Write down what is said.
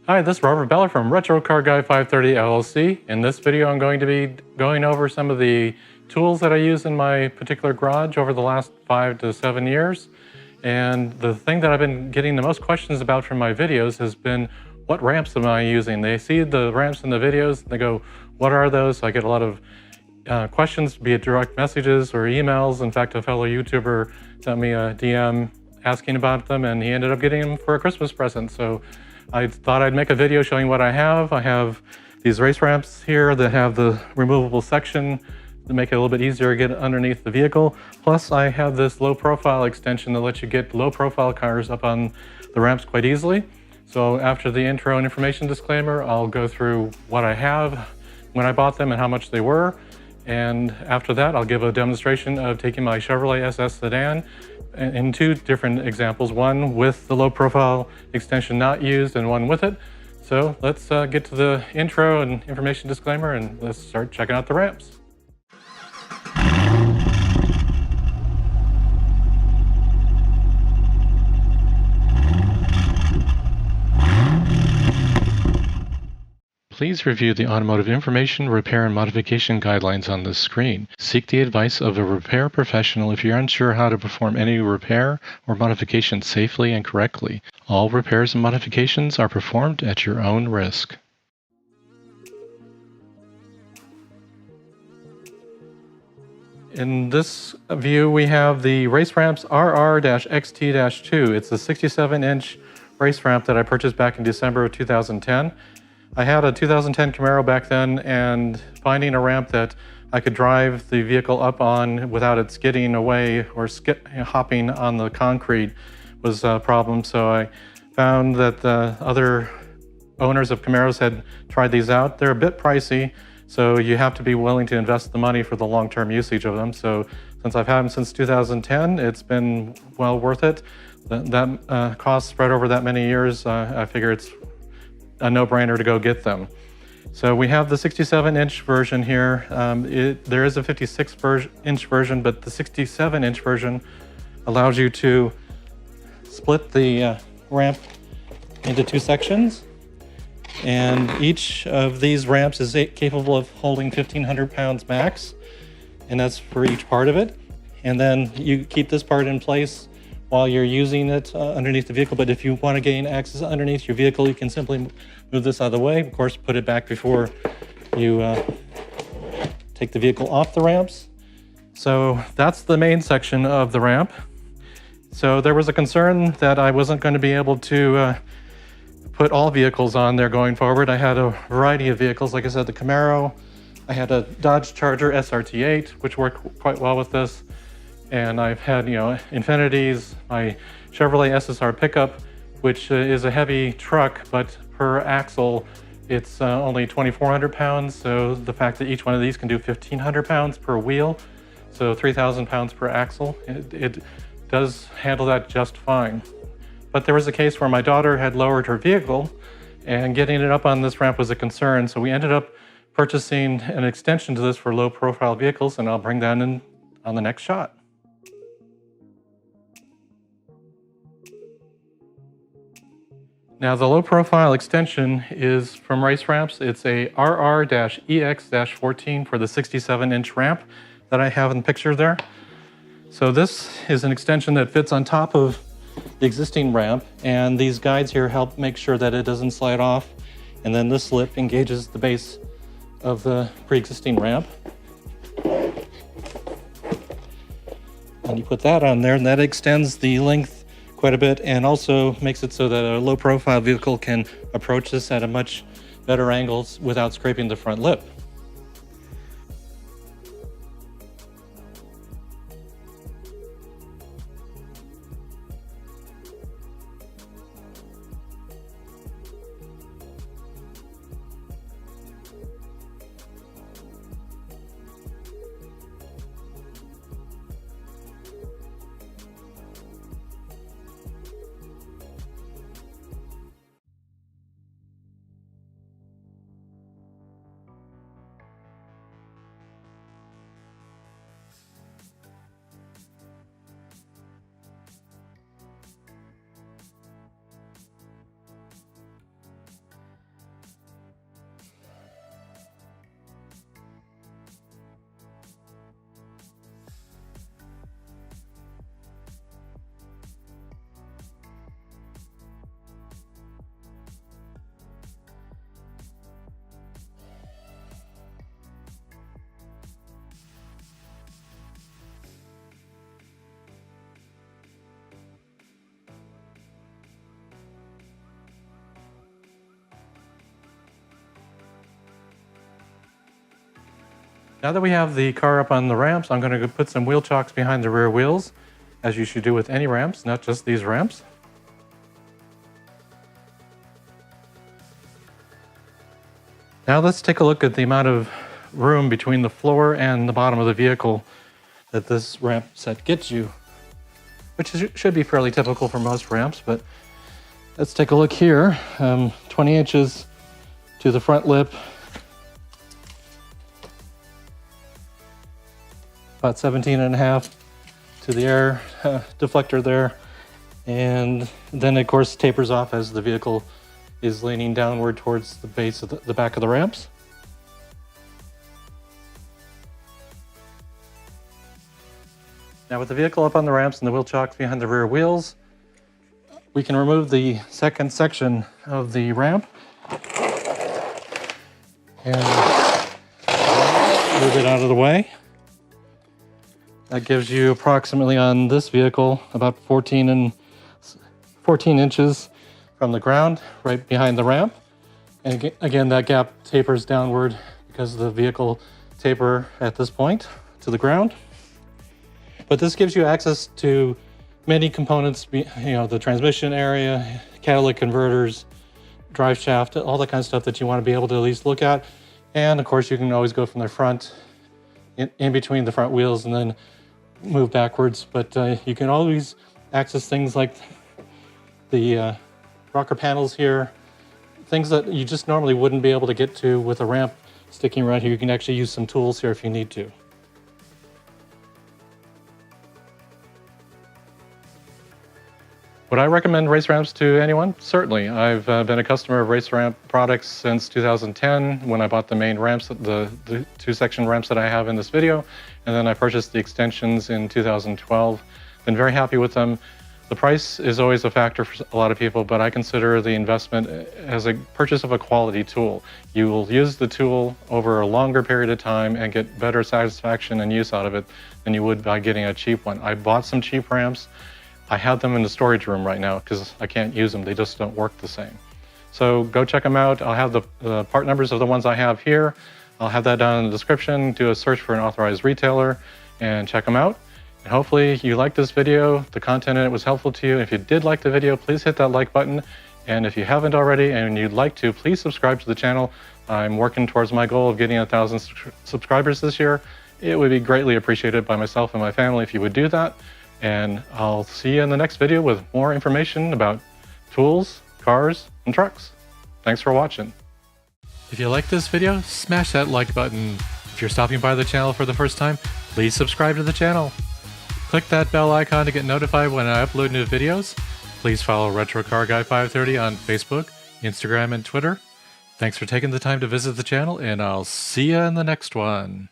Hi, this is Robert Beller from Retro Car Guy 530 LLC. In this video, I'm going to be going over some of the tools that I use in my particular garage over the last 5 to 7 years. And the thing that I've been getting the most questions about from my videos has been, what ramps am I using? They see the ramps in the videos, and they go, what are those? So I get a lot of questions, be it direct messages or emails. In fact, a fellow YouTuber sent me a DM asking about them, and he ended up getting them for a Christmas present. So I thought I'd make a video showing what I have. I have these race ramps here that have the removable section to make it a little bit easier to get underneath the vehicle. Plus, I have this low profile extension that lets you get low profile cars up on the ramps quite easily. So after the intro and information disclaimer, I'll go through what I have, when I bought them, and how much they were. And after that, I'll give a demonstration of taking my Chevrolet SS Sedan in 2 different examples, one with the low profile extension not used and one with it. So let's get to the intro and information disclaimer, and let's start checking out the ramps. Please review the automotive information, repair, and modification guidelines on this screen. Seek the advice of a repair professional if you're unsure how to perform any repair or modification safely and correctly. All repairs and modifications are performed at your own risk. In this view, we have the race ramps RR-XT-2. It's a 67-inch race ramp that I purchased back in December of 2010. I had a 2010 Camaro back then, and finding a ramp that I could drive the vehicle up on without it skidding away or hopping on the concrete was a problem. So I found that other owners of Camaros had tried these out. They're a bit pricey, so you have to be willing to invest the money for the long-term usage of them. So since I've had them since 2010, it's been well worth it. That cost spread over that many years, I figure it's a no-brainer to go get them. So we have the 67-inch version here. There is a 56-inch version, but the 67-inch version allows you to split the ramp into 2 sections. And each of these ramps is capable of holding 1,500 pounds max, and that's for each part of it. And then you keep this part in place while you're using it underneath the vehicle. But if you want to gain access underneath your vehicle, you can simply move this out of the way. Of course, put it back before you take the vehicle off the ramps. So that's the main section of the ramp. So there was a concern that I wasn't going to be able to put all vehicles on there going forward. I had a variety of vehicles. Like I said, the Camaro, I had a Dodge Charger SRT8, which worked quite well with this. And I've had, Infinities, my Chevrolet SSR pickup, which is a heavy truck, but per axle, it's only 2,400 pounds. So the fact that each one of these can do 1,500 pounds per wheel, so 3,000 pounds per axle, it does handle that just fine. But there was a case where my daughter had lowered her vehicle, and getting it up on this ramp was a concern. So we ended up purchasing an extension to this for low-profile vehicles, and I'll bring that in on the next shot. Now, the low-profile extension is from race ramps. It's a RR-EX-14 for the 67-inch ramp that I have in the picture there. So this is an extension that fits on top of the existing ramp, and these guides here help make sure that it doesn't slide off. And then this lip engages the base of the pre-existing ramp. And you put that on there, and that extends the length quite a bit, and also makes it so that a low-profile vehicle can approach this at a much better angle without scraping the front lip. Now that we have the car up on the ramps, I'm going to put some wheel chocks behind the rear wheels, as you should do with any ramps, not just these ramps. Now let's take a look at the amount of room between the floor and the bottom of the vehicle that this ramp set gets you, which should be fairly typical for most ramps, but let's take a look here. 20 inches to the front lip, about 17.5 to the air deflector there, and then of course tapers off as the vehicle is leaning downward towards the base of the back of the ramps. Now with the vehicle up on the ramps and the wheel chocks behind the rear wheels, we can remove the second section of the ramp and move it out of the way. That gives you approximately on this vehicle about 14 inches from the ground right behind the ramp. And again, that gap tapers downward because of the vehicle taper at this point to the ground. But this gives you access to many components, you know, the transmission area, catalytic converters, drive shaft, all that kind of stuff that you want to be able to at least look at. And of course, you can always go from the front in between the front wheels and then move backwards. But you can always access things like the rocker panels here, things that you just normally wouldn't be able to get to with a ramp sticking right here. You can actually use some tools here if you need to. Would I recommend race ramps to anyone? Certainly. I've been a customer of race ramp products since 2010 when I bought the main ramps, the two-section ramps that I have in this video, and then I purchased the extensions in 2012. Been very happy with them. The price is always a factor for a lot of people, but I consider the investment as a purchase of a quality tool. You will use the tool over a longer period of time and get better satisfaction and use out of it than you would by getting a cheap one. I bought some cheap ramps. I have them in the storage room right now because I can't use them. They just don't work the same. So go check them out. I'll have the part numbers of the ones I have here. I'll have that down in the description. Do a search for an authorized retailer and check them out. And hopefully you liked this video, the content in it was helpful to you. If you did like the video, please hit that like button. And if you haven't already and you'd like to, please subscribe to the channel. I'm working towards my goal of getting 1,000 subscribers this year. It would be greatly appreciated by myself and my family if you would do that. And I'll see you in the next video with more information about tools, cars, and trucks. Thanks for watching. If you like this video, smash that like button. If you're stopping by the channel for the first time, please subscribe to the channel. Click that bell icon to get notified when I upload new videos. Please follow Retro Car Guy 530 on Facebook, Instagram, and Twitter. Thanks for taking the time to visit the channel, and I'll see you in the next one.